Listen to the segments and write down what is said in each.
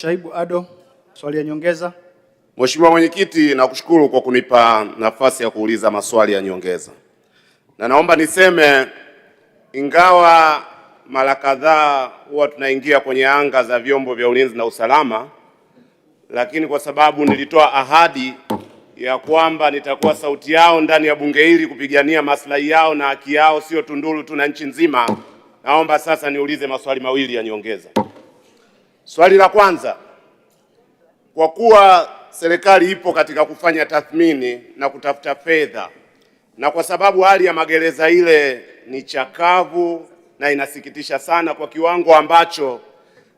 Shaibu Ado, swali ya nyongeza. Mheshimiwa Mwenyekiti, nakushukuru kwa kunipa nafasi ya kuuliza maswali ya nyongeza. Na naomba niseme, ingawa mara kadhaa huwa tunaingia kwenye anga za vyombo vya ulinzi na usalama, lakini kwa sababu nilitoa ahadi ya kwamba nitakuwa sauti yao ndani ya bunge hili kupigania maslahi yao na haki yao, sio Tunduru tu na nchi nzima, naomba sasa niulize maswali mawili ya nyongeza. Swali la kwanza, kwa kuwa serikali ipo katika kufanya tathmini na kutafuta fedha, na kwa sababu hali ya magereza ile ni chakavu na inasikitisha sana kwa kiwango ambacho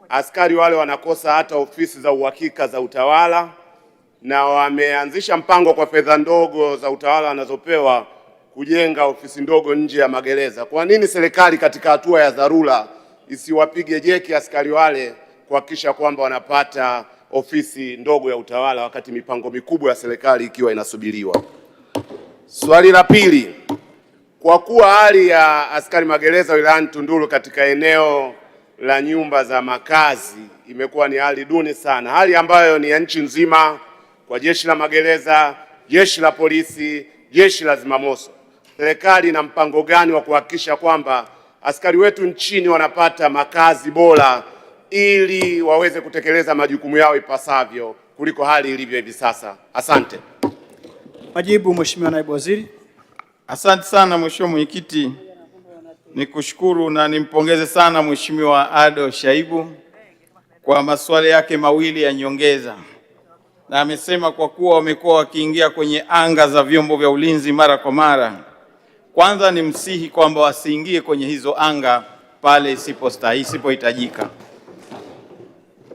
askari wale wanakosa hata ofisi za uhakika za utawala, na wameanzisha mpango kwa fedha ndogo za utawala wanazopewa kujenga ofisi ndogo nje ya magereza, kwa nini serikali katika hatua ya dharura isiwapige jeki askari wale kuhakikisha kwamba wanapata ofisi ndogo ya utawala wakati mipango mikubwa ya serikali ikiwa inasubiriwa? Swali la pili, kwa kuwa hali ya askari magereza wilayani Tunduru katika eneo la nyumba za makazi imekuwa ni hali duni sana, hali ambayo ni ya nchi nzima kwa jeshi la magereza, jeshi la polisi, jeshi la zimamoto, serikali ina mpango gani wa kuhakikisha kwamba askari wetu nchini wanapata makazi bora ili waweze kutekeleza majukumu yao ipasavyo kuliko hali ilivyo hivi sasa? Asante. Majibu, Mheshimiwa Naibu Waziri. Asante sana Mheshimiwa Mwenyekiti. Nikushukuru na nimpongeze sana Mheshimiwa Ado Shaibu kwa maswali yake mawili ya nyongeza. Na amesema kwa kuwa wamekuwa wakiingia kwenye anga za vyombo vya ulinzi mara kwa mara, kwanza ni msihi kwamba wasiingie kwenye hizo anga pale isipohitajika.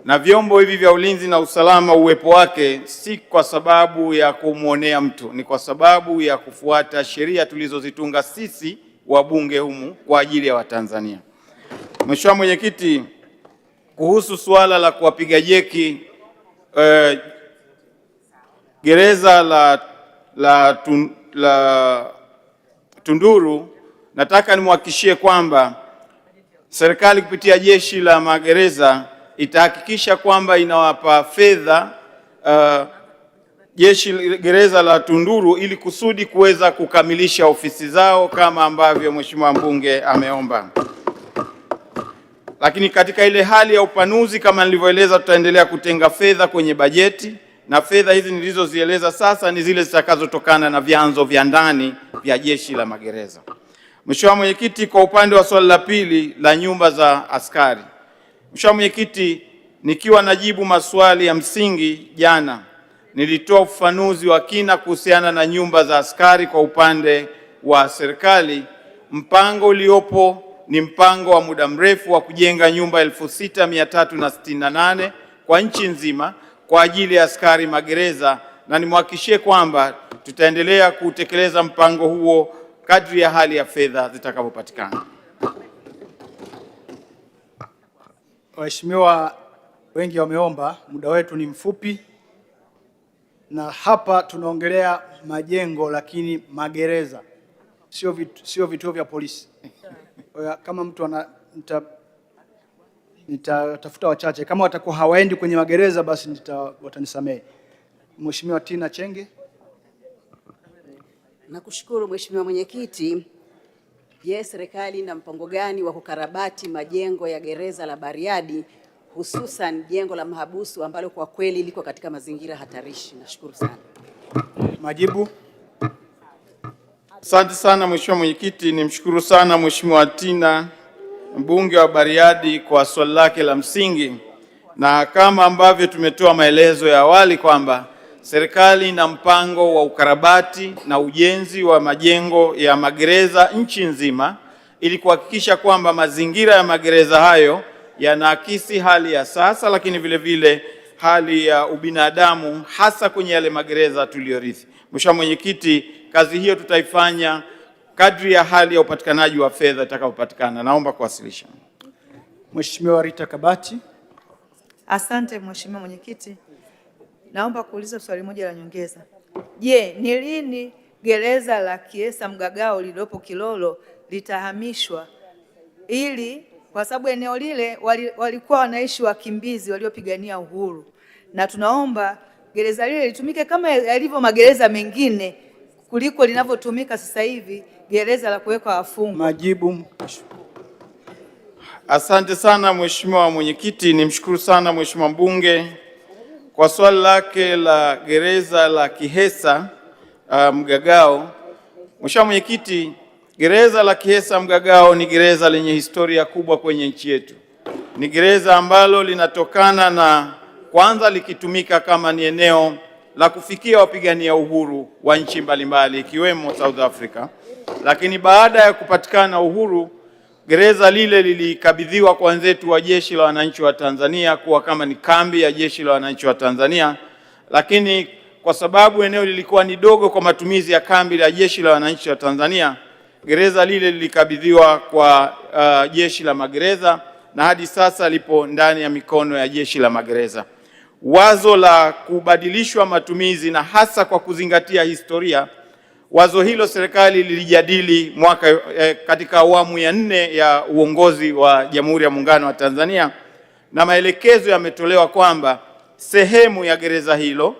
Na vyombo hivi vya ulinzi na usalama, uwepo wake si kwa sababu ya kumwonea mtu, ni kwa sababu ya kufuata sheria tulizozitunga sisi wabunge humu kwa ajili ya Watanzania. Mheshimiwa Mwenyekiti, kuhusu suala la kuwapiga jeki gereza la Tunduru, nataka nimhakikishie kwamba serikali kupitia jeshi la magereza itahakikisha kwamba inawapa fedha gereza la Tunduru ili kusudi kuweza kukamilisha ofisi zao kama ambavyo Mheshimiwa mbunge ameomba. Lakini katika ile hali ya upanuzi, kama nilivyoeleza, tutaendelea kutenga fedha kwenye bajeti, na fedha hizi nilizozieleza sasa ni zile zitakazotokana na vyanzo vya ndani vya jeshi la magereza. Mheshimiwa Mwenyekiti, kwa upande wa swali la pili la nyumba za askari, Mheshimiwa Mwenyekiti, nikiwa najibu maswali ya msingi jana, nilitoa ufafanuzi wa kina kuhusiana na nyumba za askari kwa upande wa serikali. Mpango uliopo ni mpango wa muda mrefu wa kujenga nyumba 6368 kwa nchi nzima kwa ajili ya askari magereza, na nimhakikishie kwamba tutaendelea kutekeleza mpango huo kadri ya hali ya fedha zitakapopatikana. Waheshimiwa wengi wameomba, muda wetu ni mfupi, na hapa tunaongelea majengo lakini magereza, sio vituo vya polisi. Kama mtu nitatafuta wachache, kama watakuwa hawaendi kwenye magereza basi watanisamehe. Mheshimiwa Tina Chenge. Nakushukuru Mheshimiwa Mwenyekiti. Je, serikali ina mpango gani wa kukarabati majengo ya gereza la Bariadi, hususan jengo la mahabusu ambalo kwa kweli liko katika mazingira hatarishi? Nashukuru sana. Majibu. Asante sana Mheshimiwa Mwenyekiti, nimshukuru sana Mheshimiwa Tina mbunge wa Bariadi kwa swali lake la msingi, na kama ambavyo tumetoa maelezo ya awali kwamba serikali ina mpango wa ukarabati na ujenzi wa majengo ya magereza nchi nzima ili kuhakikisha kwamba mazingira ya magereza hayo yanaakisi hali ya sasa, lakini vile vile hali ya ubinadamu, hasa kwenye yale magereza tuliyorithi. Mheshimiwa Mwenyekiti, kazi hiyo tutaifanya kadri ya hali ya upatikanaji wa fedha itakayopatikana. Naomba kuwasilisha. Mheshimiwa Rita Kabati. Asante Mheshimiwa Mwenyekiti. Naomba kuuliza swali moja la nyongeza. Je, ni lini gereza la Kiesa Mgagao lililopo Kilolo litahamishwa ili kwa sababu eneo lile walikuwa wanaishi wakimbizi waliopigania uhuru, na tunaomba gereza lile litumike kama yalivyo magereza mengine kuliko linavyotumika sasa hivi gereza la kuweka wafungwa. Majibu. Asante sana Mheshimiwa Mwenyekiti. Nimshukuru sana Mheshimiwa mbunge kwa swali lake la gereza la Kihesa Mgagao. Mheshimiwa Mwenyekiti, gereza la Kihesa Mgagao ni gereza lenye historia kubwa kwenye nchi yetu. Ni gereza ambalo linatokana na kwanza likitumika kama ni eneo la kufikia wapigania uhuru wa nchi mbalimbali ikiwemo South Africa. Lakini baada ya kupatikana uhuru, gereza lile lilikabidhiwa kwa wenzetu wa Jeshi la Wananchi wa Tanzania kuwa kama ni kambi ya Jeshi la Wananchi wa Tanzania. Lakini kwa sababu eneo lilikuwa ni dogo kwa matumizi ya kambi la Jeshi la Wananchi wa Tanzania, gereza lile lilikabidhiwa kwa Jeshi la Magereza na hadi sasa lipo ndani ya mikono ya Jeshi la Magereza. Wazo la kubadilishwa matumizi na hasa kwa kuzingatia historia, wazo hilo serikali lilijadili katika awamu ya 4 ya uongozi wa Jamhuri ya Muungano wa Tanzania, na maelekezo yametolewa kwamba sehemu ya gereza hilo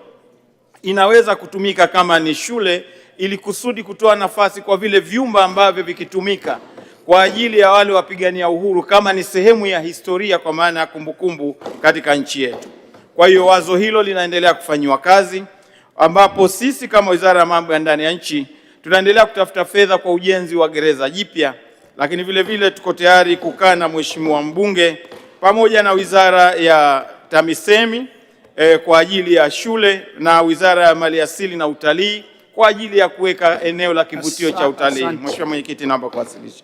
inaweza kutumika kama ni shule ili kusudi kutoa nafasi kwa vile vyumba ambavyo vikitumika kwa ajili ya wale wapigania uhuru kama ni sehemu ya historia kwa maana ya kumbukumbu katika nchi yetu. Kwa hiyo wazo hilo linaendelea kufanyiwa kazi, ambapo sisi kama Wizara ya Mambo ya Ndani ya Nchi tunaendelea kutafuta fedha kwa ujenzi wa gereza jipya, lakini vile vile tuko tayari kukaa na Mheshimiwa mbunge pamoja na Wizara ya TAMISEMI kwa ajili ya shule na Wizara ya Maliasili na Utalii kwa ajili ya kuweka eneo la kivutio cha utalii. Mheshimiwa Mwenyekiti, naomba kuwasilisha.